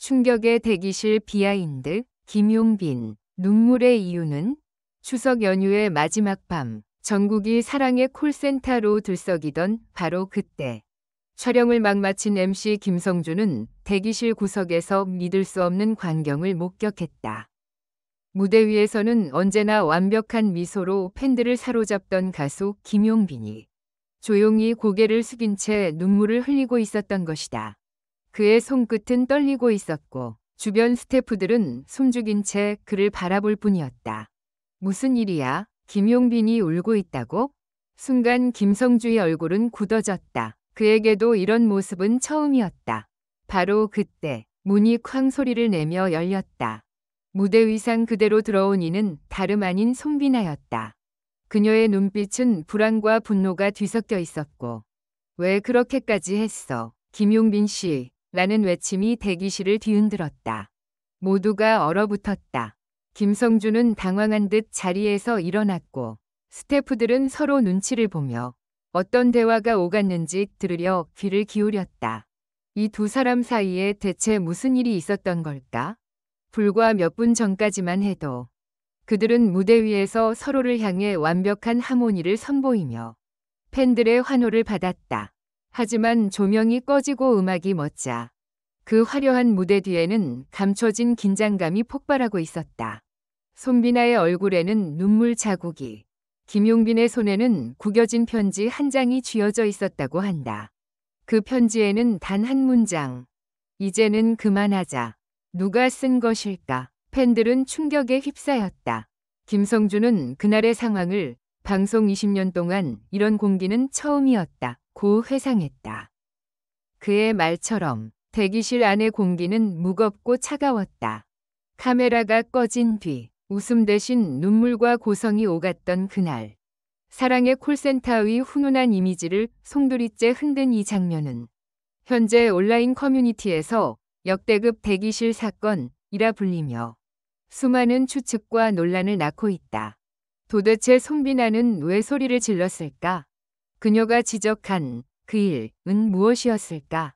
충격의 대기실 비하인드, 김용빈, 눈물의 이유는 추석 연휴의 마지막 밤, 전국이 사랑의 콜센터로 들썩이던 바로 그때. 촬영을 막 마친 MC 김성주는 대기실 구석에서 믿을 수 없는 광경을 목격했다. 무대 위에서는 언제나 완벽한 미소로 팬들을 사로잡던 가수 김용빈이 조용히 고개를 숙인 채 눈물을 흘리고 있었던 것이다. 그의 손끝은 떨리고 있었고 주변 스태프들은 숨죽인 채 그를 바라볼 뿐이었다. 무슨 일이야? 김용빈이 울고 있다고? 순간 김성주의 얼굴은 굳어졌다. 그에게도 이런 모습은 처음이었다. 바로 그때 문이 쾅 소리를 내며 열렸다. 무대 의상 그대로 들어온 이는 다름 아닌 손비나였다. 그녀의 눈빛은 불안과 분노가 뒤섞여 있었고 왜 그렇게까지 했어? 김용빈 씨 라는 외침이 대기실을 뒤흔들었다. 모두가 얼어붙었다. 김성주는 당황한 듯 자리에서 일어났고 스태프들은 서로 눈치를 보며 어떤 대화가 오갔는지 들으려 귀를 기울였다. 이 두 사람 사이에 대체 무슨 일이 있었던 걸까? 불과 몇 분 전까지만 해도 그들은 무대 위에서 서로를 향해 완벽한 하모니를 선보이며 팬들의 환호를 받았다. 하지만 조명이 꺼지고 음악이 멎자 그 화려한 무대 뒤에는 감춰진 긴장감이 폭발하고 있었다. 손비나의 얼굴에는 눈물 자국이, 김용빈의 손에는 구겨진 편지 한 장이 쥐어져 있었다고 한다. 그 편지에는 단 한 문장. 이제는 그만하자. 누가 쓴 것일까? 팬들은 충격에 휩싸였다. 김성주는 그날의 상황을 방송 20년 동안 이런 공기는 처음이었다. 고 회상했다. 그의 말처럼 대기실 안의 공기는 무겁고 차가웠다. 카메라가 꺼진 뒤 웃음 대신 눈물과 고성이 오갔던 그날. 사랑의 콜센터의 훈훈한 이미지를 송두리째 흔든 이 장면은 현재 온라인 커뮤니티에서 역대급 대기실 사건이라 불리며 수많은 추측과 논란을 낳고 있다. 도대체 손비나는 왜 소리를 질렀을까? 그녀가 지적한 그 일은 무엇이었을까?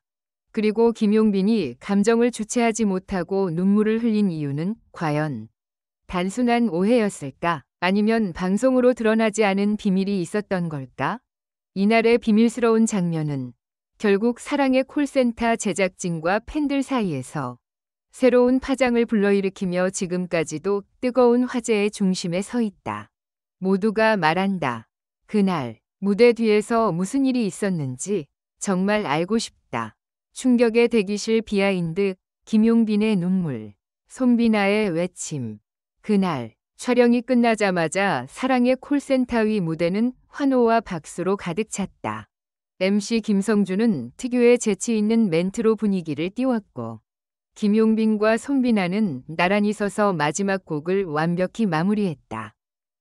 그리고 김용빈이 감정을 주체하지 못하고 눈물을 흘린 이유는 과연 단순한 오해였을까? 아니면 방송으로 드러나지 않은 비밀이 있었던 걸까? 이날의 비밀스러운 장면은 결국 사랑의 콜센터 제작진과 팬들 사이에서 새로운 파장을 불러일으키며 지금까지도 뜨거운 화제의 중심에 서 있다. 모두가 말한다. 그날 무대 뒤에서 무슨 일이 있었는지 정말 알고 싶다. 충격의 대기실 비하인드, 김용빈의 눈물, 손비나의 외침. 그날 촬영이 끝나자마자 사랑의 콜센터의 무대는 환호와 박수로 가득 찼다. MC 김성주는 특유의 재치 있는 멘트로 분위기를 띄웠고 김용빈과 손비나는 나란히 서서 마지막 곡을 완벽히 마무리했다.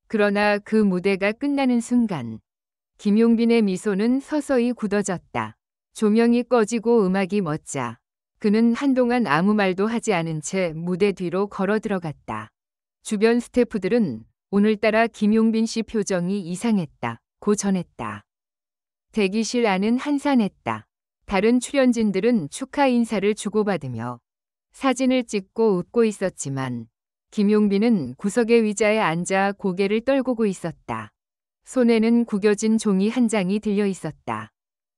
그러나 그 무대가 끝나는 순간 김용빈의 미소는 서서히 굳어졌다. 조명이 꺼지고 음악이 멎자 그는 한동안 아무 말도 하지 않은 채 무대 뒤로 걸어 들어갔다. 주변 스태프들은 오늘따라 김용빈 씨 표정이 이상했다고 전했다. 대기실 안은 한산했다. 다른 출연진들은 축하 인사를 주고받으며 사진을 찍고 웃고 있었지만 김용빈은 구석의 의자에 앉아 고개를 떨구고 있었다. 손에는 구겨진 종이 한 장이 들려 있었다.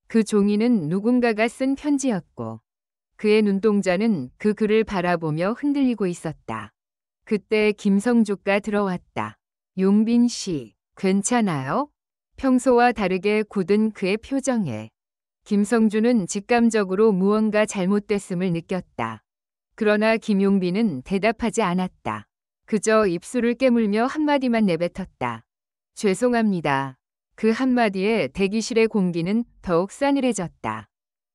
그 종이는 누군가가 쓴 편지였고 그의 눈동자는 그 글을 바라보며 흔들리고 있었다. 그때 김성주가 들어왔다. 용빈 씨, 괜찮아요? 평소와 다르게 굳은 그의 표정에 김성주는 직감적으로 무언가 잘못됐음을 느꼈다. 그러나 김용빈은 대답하지 않았다. 그저 입술을 깨물며 한마디만 내뱉었다. 죄송합니다. 그 한마디에 대기실의 공기는 더욱 싸늘해졌다.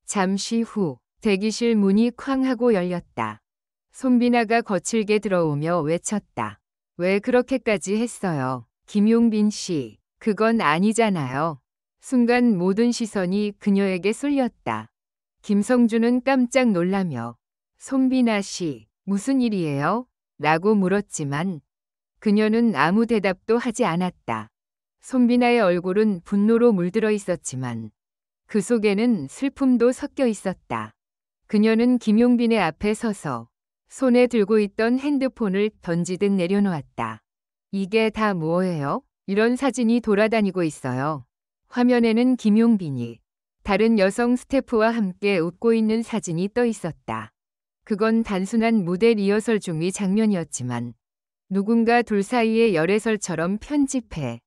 잠시 후 대기실 문이 쾅 하고 열렸다. 손비나가 거칠게 들어오며 외쳤다. 왜 그렇게까지 했어요? 김용빈 씨, 그건 아니잖아요. 순간 모든 시선이 그녀에게 쏠렸다. 김성주는 깜짝 놀라며 손비나 씨, 무슨 일이에요? 라고 물었지만 그녀는 아무 대답도 하지 않았다. 손비나의 얼굴은 분노로 물들어 있었지만 그 속에는 슬픔도 섞여 있었다. 그녀는 김용빈의 앞에 서서 손에 들고 있던 핸드폰을 던지듯 내려놓았다. 이게 다 뭐예요? 이런 사진이 돌아다니고 있어요. 화면에는 김용빈이 다른 여성 스태프와 함께 웃고 있는 사진이 떠 있었다. 그건 단순한 무대 리허설 중의 장면이었지만 누군가 둘 사이의 열애설처럼 편집해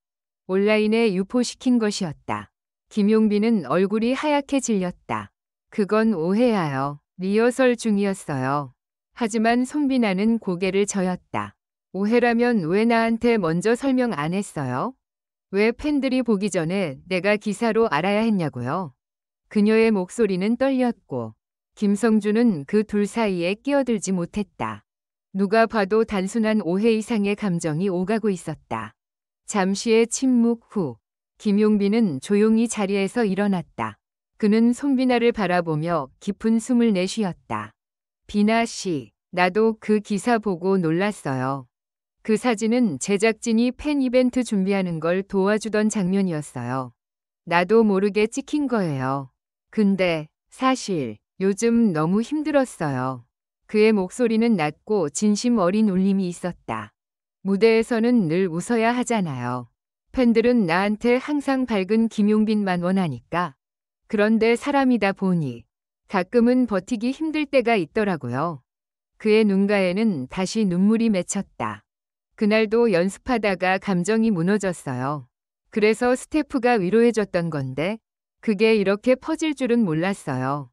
온라인에 유포시킨 것이었다. 김용빈은 얼굴이 하얗게 질렸다. 그건 오해야요. 리허설 중이었어요. 하지만 손비나는 고개를 저었다. 오해라면 왜 나한테 먼저 설명 안 했어요? 왜 팬들이 보기 전에 내가 기사로 알아야 했냐고요? 그녀의 목소리는 떨렸고 김성주는 그 둘 사이에 끼어들지 못했다. 누가 봐도 단순한 오해 이상의 감정이 오가고 있었다. 잠시의 침묵 후 김용빈은 조용히 자리에서 일어났다. 그는 손비나를 바라보며 깊은 숨을 내쉬었다. 비나 씨, 나도 그 기사 보고 놀랐어요. 그 사진은 제작진이 팬 이벤트 준비하는 걸 도와주던 장면이었어요. 나도 모르게 찍힌 거예요. 근데 사실 요즘 너무 힘들었어요. 그의 목소리는 낮고 진심 어린 울림이 있었다. 무대에서는 늘 웃어야 하잖아요. 팬들은 나한테 항상 밝은 김용빈만 원하니까. 그런데 사람이다 보니 가끔은 버티기 힘들 때가 있더라고요. 그의 눈가에는 다시 눈물이 맺혔다. 그날도 연습하다가 감정이 무너졌어요. 그래서 스태프가 위로해줬던 건데 그게 이렇게 퍼질 줄은 몰랐어요.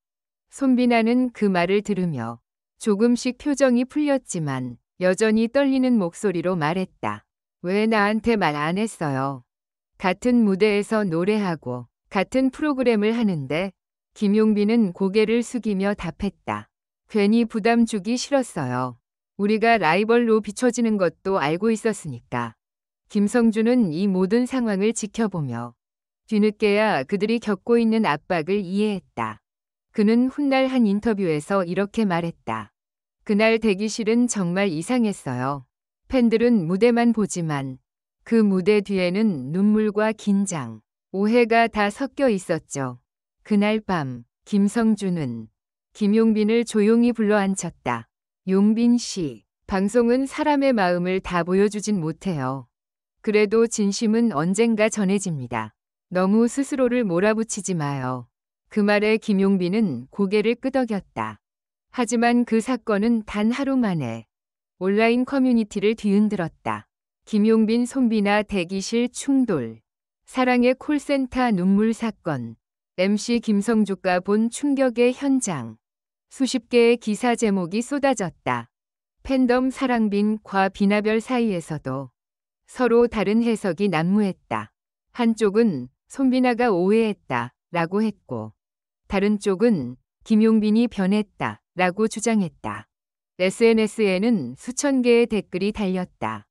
손비나는 그 말을 들으며 조금씩 표정이 풀렸지만 여전히 떨리는 목소리로 말했다. 왜 나한테 말 안 했어요? 같은 무대에서 노래하고 같은 프로그램을 하는데 김용빈은 고개를 숙이며 답했다. 괜히 부담 주기 싫었어요. 우리가 라이벌로 비춰지는 것도 알고 있었으니까. 김성주는 이 모든 상황을 지켜보며 뒤늦게야 그들이 겪고 있는 압박을 이해했다. 그는 훗날 한 인터뷰에서 이렇게 말했다. 그날 대기실은 정말 이상했어요. 팬들은 무대만 보지만 그 무대 뒤에는 눈물과 긴장, 오해가 다 섞여 있었죠. 그날 밤 김성주는 김용빈을 조용히 불러앉혔다. 용빈 씨, 방송은 사람의 마음을 다 보여주진 못해요. 그래도 진심은 언젠가 전해집니다. 너무 스스로를 몰아붙이지 마요. 그 말에 김용빈은 고개를 끄덕였다. 하지만 그 사건은 단 하루 만에 온라인 커뮤니티를 뒤흔들었다. 김용빈 손비나 대기실 충돌, 사랑의 콜센터 눈물 사건, MC 김성주가 본 충격의 현장. 수십 개의 기사 제목이 쏟아졌다. 팬덤 사랑빈과 비나별 사이에서도 서로 다른 해석이 난무했다. 한쪽은 손비나가 오해했다 라고 했고 다른 쪽은 김용빈이 변했다 라고 주장했다. SNS에는 수천 개의 댓글이 달렸다.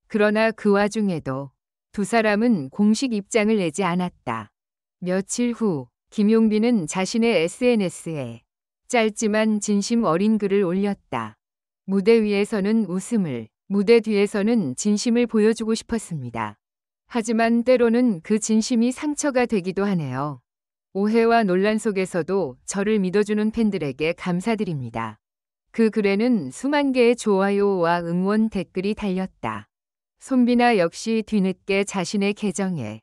그러나 그 와중에도 두 사람은 공식 입장을 내지 않았다. 며칠 후 김용빈은 자신의 SNS에 짧지만 진심 어린 글을 올렸다. 무대 위에서는 웃음을, 무대 뒤에서는 진심을 보여주고 싶었습니다. 하지만 때로는 그 진심이 상처가 되기도 하네요. 오해와 논란 속에서도 저를 믿어주는 팬들에게 감사드립니다. 그 글에는 수만 개의 좋아요와 응원 댓글이 달렸다. 손비나 역시 뒤늦게 자신의 계정에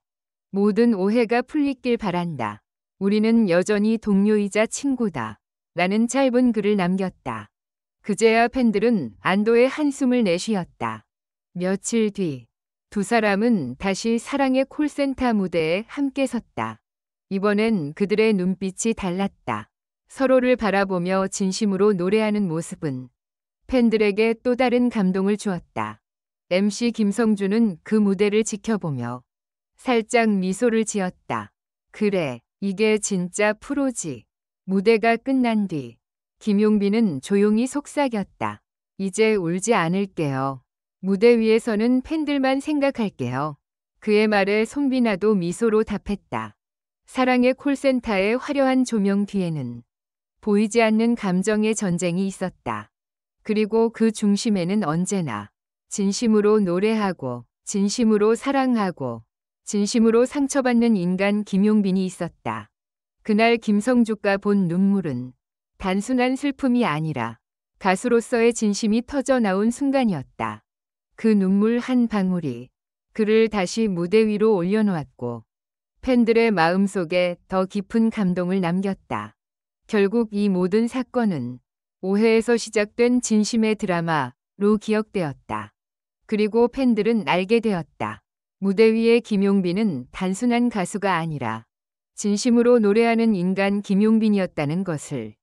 모든 오해가 풀리길 바란다. 우리는 여전히 동료이자 친구다. 라는 짧은 글을 남겼다. 그제야 팬들은 안도의 한숨을 내쉬었다. 며칠 뒤 두 사람은 다시 사랑의 콜센터 무대에 함께 섰다. 이번엔 그들의 눈빛이 달랐다. 서로를 바라보며 진심으로 노래하는 모습은 팬들에게 또 다른 감동을 주었다. MC 김성주는 그 무대를 지켜보며 살짝 미소를 지었다. 그래, 이게 진짜 프로지. 무대가 끝난 뒤 김용빈은 조용히 속삭였다. 이제 울지 않을게요. 무대 위에서는 팬들만 생각할게요. 그의 말에 손비나도 미소로 답했다. 사랑의 콜센터의 화려한 조명 뒤에는 보이지 않는 감정의 전쟁이 있었다. 그리고 그 중심에는 언제나 진심으로 노래하고 진심으로 사랑하고 진심으로 상처받는 인간 김용빈이 있었다. 그날 김성주가 본 눈물은 단순한 슬픔이 아니라 가수로서의 진심이 터져 나온 순간이었다. 그 눈물 한 방울이 그를 다시 무대 위로 올려놓았고 팬들의 마음속에 더 깊은 감동을 남겼다. 결국 이 모든 사건은 오해에서 시작된 진심의 드라마로 기억되었다. 그리고 팬들은 알게 되었다. 무대 위의 김용빈은 단순한 가수가 아니라 진심으로 노래하는 인간 김용빈이었다는 것을.